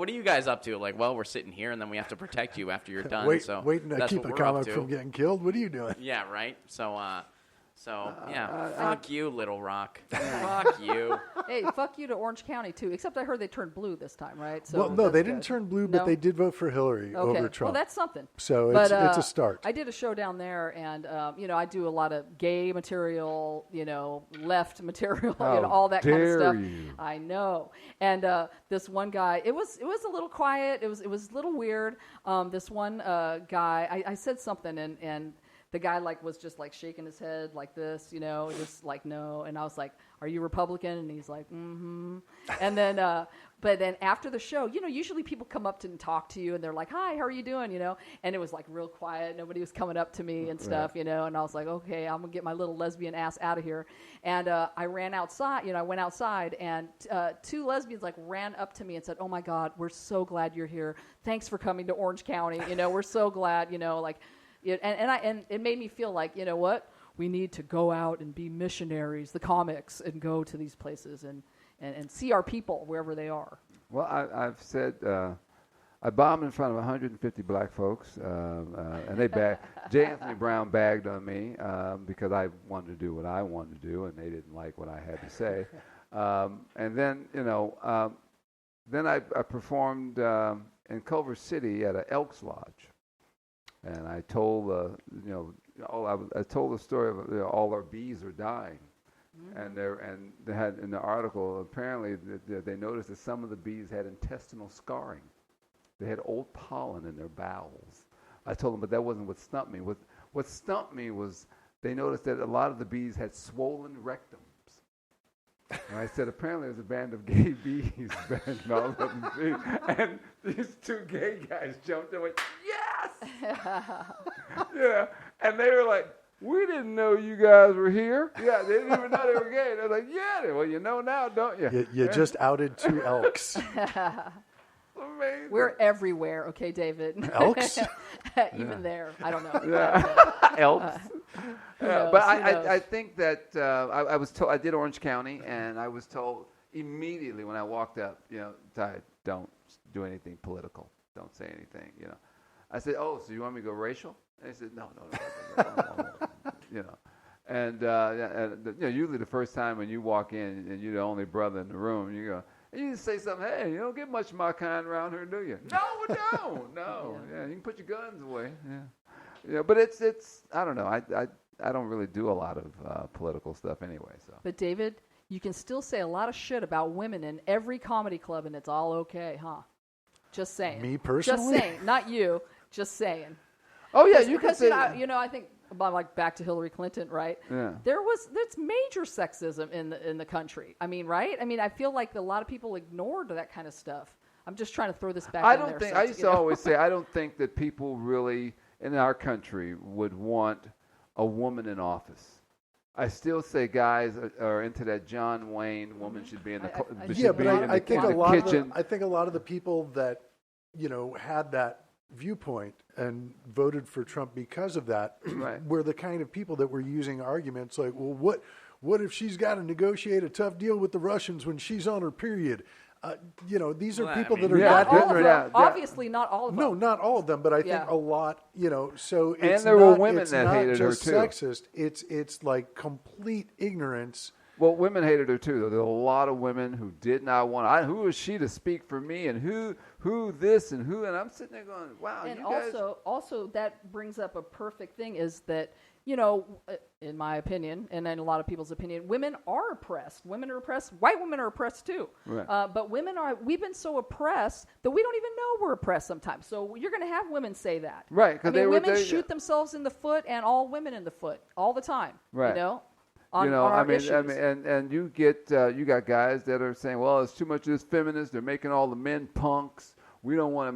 what are you guys up to? Like, well, we're sitting here, and then we have to protect you after you're done. Waiting to keep a comic from getting killed. What are you doing? Yeah, right. Fuck you, Little Rock. Fuck you. Hey, fuck you to Orange County, too. Except I heard they turned blue this time, right? So no, they didn't turn blue, but they did vote for Hillary over Trump. Well, that's something. So it's a start. I did a show down there, and, I do a lot of gay material, left material, all that kind of stuff. You. I know. And this one guy, it was a little quiet. It was a little weird. This one guy, I said something, and the guy was just shaking his head like this, just like no. And I was like, "Are you Republican?" And he's like, "Mm-hmm." And then, but then after the show, usually people come up to and talk to you, and they're like, "Hi, how are you doing?" And it was real quiet. Nobody was coming up to me and stuff, And I was like, "Okay, I'm gonna get my little lesbian ass out of here." And I ran outside. I went outside, and two lesbians ran up to me and said, "Oh my God, we're so glad you're here. Thanks for coming to Orange County. We're so glad. And it made me feel like, you know what? We need to go out and be missionaries, the comics, and go to these places and see our people wherever they are. Well, I've said I bombed in front of 150 black folks, and they J. Anthony Brown bagged on me because I wanted to do what I wanted to do, and they didn't like what I had to say. And then, then I performed in Culver City at an Elks Lodge. And I told, I told the story of all our bees are dying, and they had in the article apparently they noticed that some of the bees had intestinal scarring, they had old pollen in their bowels. I told them, but that wasn't what stumped me. What stumped me was they noticed that a lot of the bees had swollen rectums. And I said, apparently there's a band of gay bees banging all of them. And these two gay guys jumped in and went, yes! Yeah. And they were like, we didn't know you guys were here. Yeah, they didn't even know they were gay. They're like, yeah, well, you know now, don't you? You just outed two elks. Amazing. We're everywhere, okay, David? Elks? Even there. I don't know. Yeah. Elks. Knows, but I think that I was told, I did Orange County, and I was told immediately when I walked up, Ty, don't do anything political. Don't say anything, I said, oh, so you want me to go racial? And they said, no. And usually the first time when you walk in and you're the only brother in the room, you go, and you just say something, hey, you don't get much of my kind around here, do you? No, we don't. No. Yeah, you can put your guns away. Yeah. But it's I don't know. I don't really do a lot of political stuff anyway. So. But David, you can still say a lot of shit about women in every comedy club, and it's all okay, huh? Just saying. Me personally? Just saying. Not you. Just saying. Oh yeah, you can say. I think about back to Hillary Clinton, right? Yeah. There's major sexism in the country. I mean, right? I mean, I feel like a lot of people ignored that kind of stuff. I'm just trying to throw this back. I used to always say I don't think that people really in our country would want a woman in office. I still say guys are into that John Wayne woman should be in the kitchen. I think a lot of the people that had that viewpoint and voted for Trump because of that were the kind of people that were using arguments like, well, what if she's got to negotiate a tough deal with the Russians when she's on her period? These are people that are that ignorant. Obviously, not all of them. No, not all of them, but I think a lot. So it's and there were women that hated her too. Sexist. It's like complete ignorance. Well, women hated her too. There were a lot of women who did not want. Who is she to speak for me? And who this and who? And I'm sitting there going, wow. And you guys... also that brings up a perfect thing is that in my opinion, and in a lot of people's opinion, women are oppressed. Women are oppressed. White women are oppressed too. Right. But we've been so oppressed that we don't even know we're oppressed sometimes. So you're going to have women say that. Right. Women shoot themselves in the foot and all women in the foot all the time. Right. And you got guys that are saying, well, it's too much of this feminist. They're making all the men punks. We don't want.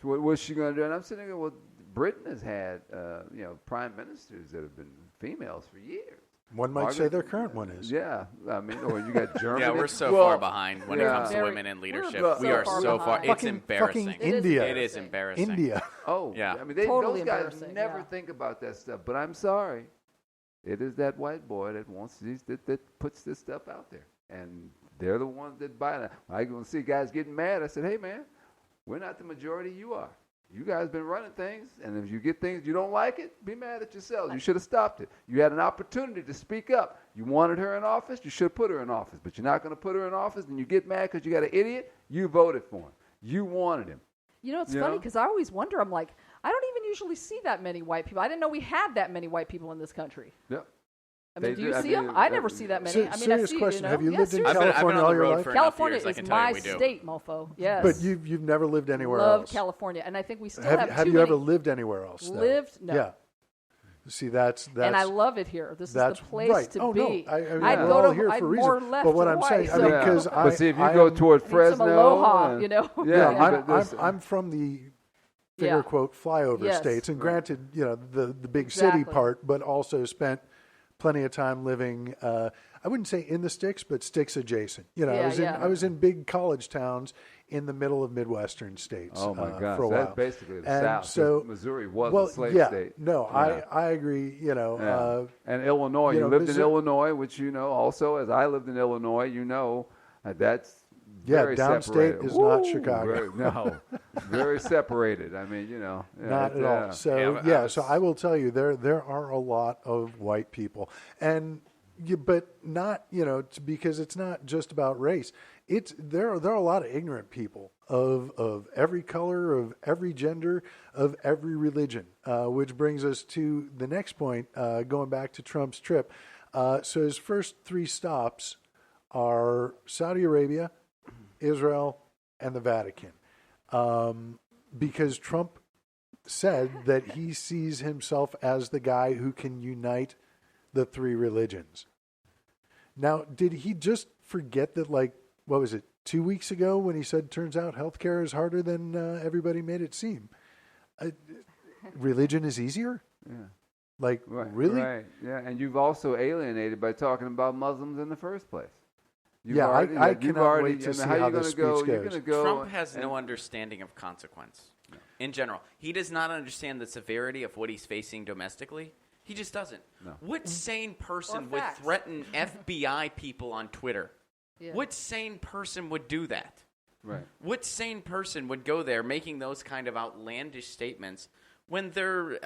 What's she going to do? And I'm sitting there, well, Britain has had prime ministers that have been females for years. One might say their current one is. Yeah, or you got Germany. Yeah, we're so far behind when it comes to women in leadership. We are so far. It's embarrassing. India. It is embarrassing. India. Oh, yeah. Totally those guys never think about that stuff. But I'm sorry, it is that white boy that wants that puts this stuff out there, and they're the ones that buy it. I can see guys getting mad. I said, hey man, We're not the majority. You are. You guys been running things, and if you get things you don't like it, be mad at yourselves. You should have stopped it. You had an opportunity to speak up. You wanted her in office. You should have put her in office, but you're not going to put her in office, and you get mad because you got an idiot. You voted for him. You wanted him. You know, it's funny because I always wonder, I'm like, I don't even usually see that many white people. I didn't know we had that many white people in this country. Yep. I mean, do you see them? I never see that many. I mean, serious question. Have you lived in California California all your life? California is my state, mofo. Yes. But you've never lived anywhere else. Love California, and I think we still have Have you ever lived anywhere else? Though? Lived? No. Yeah. See, that's and I love it here. This is the place right. to oh, be. No. I'd we're go all to here I'd for a more reason. left But what to I'm white, saying, so. I mean, because but see, if you go toward Fresno, some aloha, you know. I'm from the finger quote flyover states, and granted, you know, the big city part, but also spent plenty of time living. I wouldn't say in the sticks, but sticks adjacent. You know, I was in big college towns in the middle of Midwestern states. Oh my gosh, for a while. that's basically the and South. So Missouri was a slave state. No, I agree. You know, and Illinois. You lived in Illinois, which you know also as I lived in Illinois. You know, that's very downstate separated. is not Chicago. Very separated. I mean, you know, not at all. So so I will tell you, there are a lot of white people, and but not because it's not just about race. There are a lot of ignorant people of every color, of every gender, of every religion, which brings us to the next point, going back to Trump's trip. So his first 3 stops are Saudi Arabia, Israel, and the Vatican, because Trump said that he sees himself as the guy who can unite the 3 religions. Now, did he just forget that, like, what was it, 2 weeks ago when he said, turns out healthcare is harder than everybody made it seem? Religion is easier? Yeah. Like, really? Right, yeah. And you've also alienated by talking about Muslims in the first place. I cannot wait to see how this speech goes. Trump has no understanding of consequence in general. He does not understand the severity of what he's facing domestically. He just doesn't. No. What sane person would threaten FBI people on Twitter? Yeah. What sane person would do that? Right. What sane person would go there making those kind of outlandish statements when they're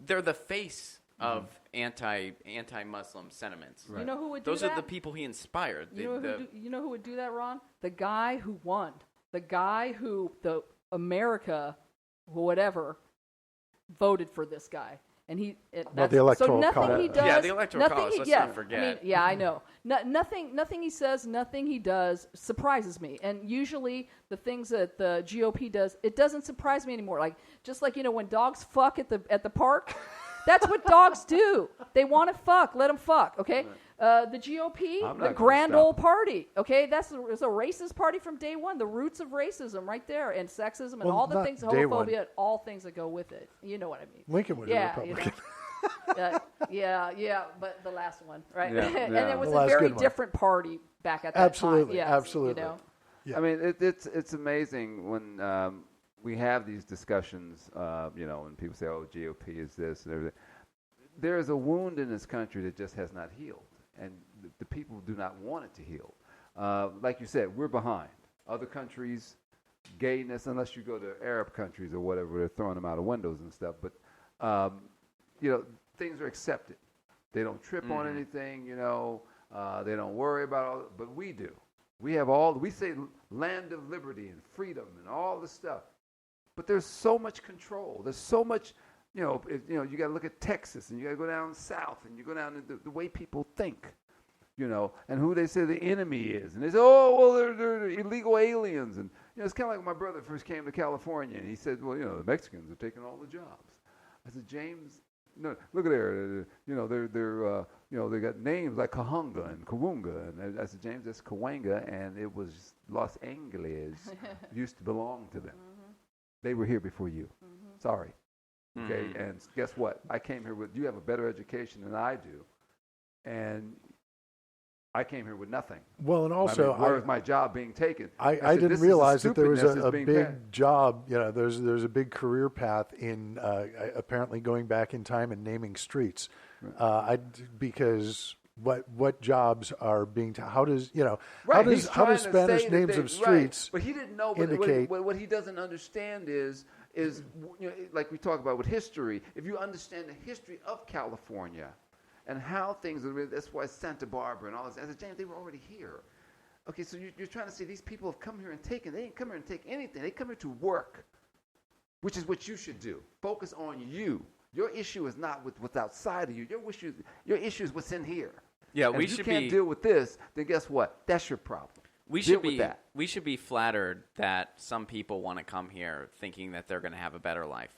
they're the face of anti-Muslim sentiments? Right. You know who would do those that? Those are the people he inspired. You know who would do that, Ron? The guy who won. The guy who the America, whatever, voted for this guy. And the electoral college. He does, yeah, the electoral college. Let's not forget. I know. Nothing he says, nothing he does surprises me. And usually, the things that the GOP does, it doesn't surprise me anymore. Like just like when dogs fuck at the park, that's what dogs do. They want to fuck. Let them fuck. Okay. The GOP, the grand old party. Okay, it's a racist party from day one. The roots of racism, right there, and sexism, and all the things, homophobia, and all things that go with it. You know what I mean? Lincoln was a Republican. But the last one, right? Yeah, and it was a very different party back at that time. Yes, absolutely. I mean, it's amazing when we have these discussions. When people say, "Oh, GOP is this," and everything. There is a wound in this country that just has not healed. And the people do not want it to heal. Like you said, we're behind. Other countries, gayness, unless you go to Arab countries or whatever, they're throwing them out of windows and stuff. But, things are accepted. They don't trip on anything, they don't worry about it. But we do. We have we say land of liberty and freedom and all this stuff. But there's so much control. There's so much... you got to look at Texas, and you got to go down south, and you go down to the way people think, and who they say the enemy is, and they say, oh, well, they're illegal aliens, and it's kind of like when my brother first came to California, and he said, well, the Mexicans are taking all the jobs. I said, James, no, look at there, they got names like Kahunga and Kawunga, and I said, James, that's Kawanga, and it was Los Angeles used to belong to them. Mm-hmm. They were here before you. Mm-hmm. Sorry. Okay, and guess what? I came here you have a better education than I do, and I came here with nothing. Well, and also, where is my job being taken? I didn't realize that there was a big job. There's a big career path in apparently going back in time and naming streets, because what jobs are being how does how does Spanish names of streets but he didn't know indicate what he doesn't understand is like we talk about with history. If you understand the history of California and how things are, that's why Santa Barbara and all this. I said, James, they were already here. Okay, so you're trying to say these people have come here and taken. They didn't come here and take anything. They come here to work, which is what you should do. Focus on you. Your issue is not with what's outside of you. Your issue is what's in here. Yeah, and if you can't deal with this, then guess what? That's your problem. We should be flattered that some people want to come here thinking that they're going to have a better life.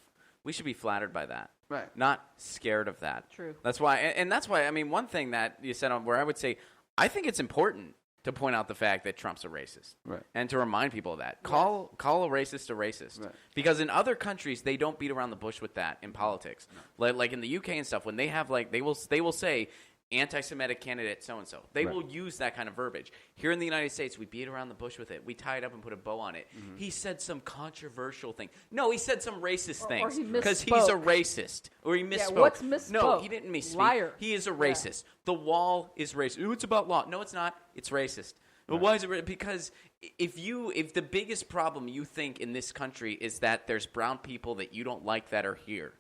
We should be flattered by that. Right. Not scared of that. True. That's why, and that's why, I mean, one thing that you said on where I would say, I think it's important to point out the fact that Trump's a racist. Right. And to remind people of that. Call a racist a racist. Right. Because in other countries, they don't beat around the bush with that in politics. No. Like in the UK and stuff, when they have they will say, anti-Semitic candidate so-and-so. They will use that kind of verbiage. Here in the United States, we beat around the bush with it. We tie it up and put a bow on it. Mm-hmm. He said some controversial thing. No, he said some racist things. Because he's a racist. Or he misspoke. Yeah, what's misspoke? No, he didn't misspeak. Liar. He is a racist. Yeah. The wall is racist. Ooh, it's about law. No, it's not. It's racist. But why is it? Because if the biggest problem you think in this country is that there's brown people that you don't like that are here,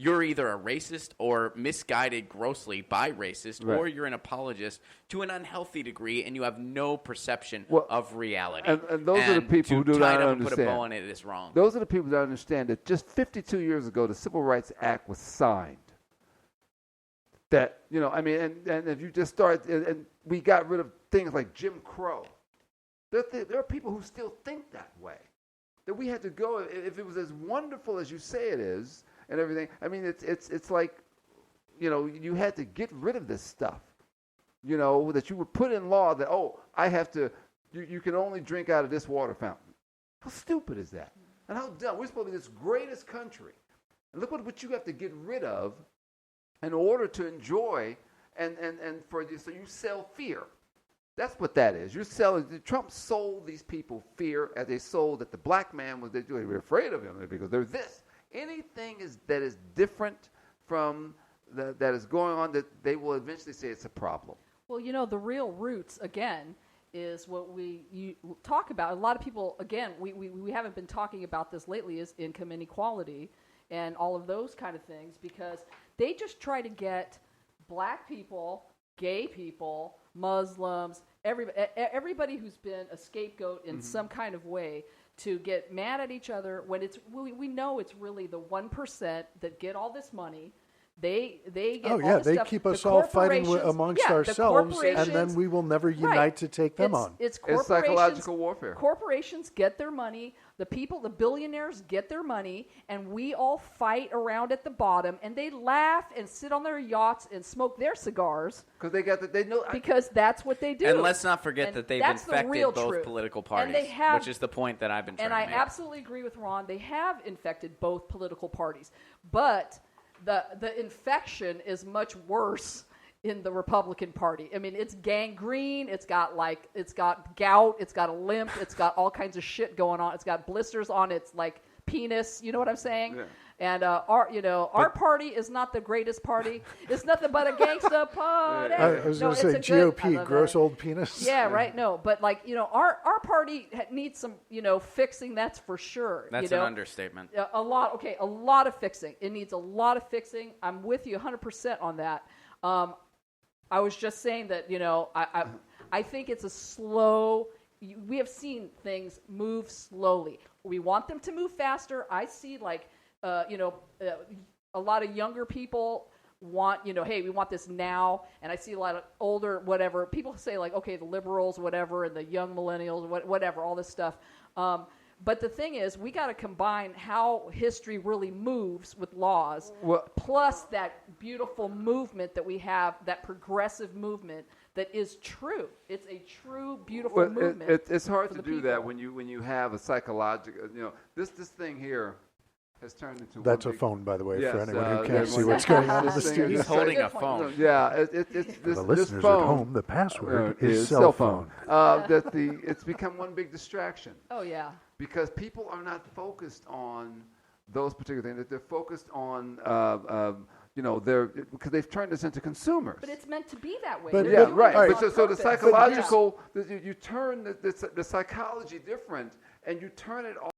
you're either a racist or misguided grossly by racist, or you're an apologist to an unhealthy degree, and you have no perception of reality. And those are the people who do not understand. Put a bow on it is wrong. Those are the people that understand that just 52 years ago, the Civil Rights Act was signed. That, I mean, and if you just start, and we got rid of things like Jim Crow. There are people who still think that way. That we had to go, if it was as wonderful as you say it is, and everything. I mean, it's like, you had to get rid of this stuff, that you would put in law that, I have to, you can only drink out of this water fountain. How stupid is that? And how dumb? We're supposed to be this greatest country. And look what you have to get rid of in order to enjoy and so you sell fear. That's what that is. You're selling. Trump sold these people fear as they sold that the black man they were afraid of him because they're this. Anything that is different from that is going on, that they will eventually say it's a problem. Well, the real roots, again, is what you talk about. A lot of people, again, we haven't been talking about this lately, is income inequality and all of those kind of things, because they just try to get black people, gay people, Muslims, everybody who's been a scapegoat in some kind of way to get mad at each other when we know it's really the 1% that get all this money. They get all this they stuff. keep us all fighting amongst ourselves, and then we will never unite to take them on. It's psychological warfare. Corporations get their money. The billionaires get their money, and we all fight around at the bottom, and they laugh and sit on their yachts and smoke their cigars. Because that's what they do. And let's not forget that they've infected both political parties, which is the point that I've been trying to make. And I absolutely agree with Ron. They have infected both political parties, but the infection is much worse in the Republican Party. I mean, it's gangrene. It's got gout. It's got a limp. It's got all kinds of shit going on. It's got blisters on its penis. You know what I'm saying? Yeah. And our party is not the greatest party. It's nothing but a gangsta party. I was going to say GOP, gross old penis. Yeah, right. No, but our party needs some fixing. That's for sure. That's an understatement. A lot of fixing. It needs a lot of fixing. I'm with you 100% on that. I was just saying that I think it's a slow. We have seen things move slowly. We want them to move faster. I see a lot of younger people want, hey, we want this now. And I see a lot of older, whatever, people say the liberals, whatever, and the young millennials, whatever, all this stuff. But the thing is, we got to combine how history really moves with laws, plus that beautiful movement that we have, that progressive movement that is true. It's a true, beautiful movement. It's hard to do that when you have a psychological, this thing here has turned into. That's a phone, by the way, for anyone who can't see what's going on in the studio. He's holding a phone. Yeah, for the listeners at home, the password is cell phone. It's become one big distraction. Oh yeah. Because people are not focused on those particular things. They're focused on they're because they've turned us into consumers. But it's meant to be that way. But They're yeah, doing right. it But on so the purpose. psychological, you turn the psychology different, and you turn it all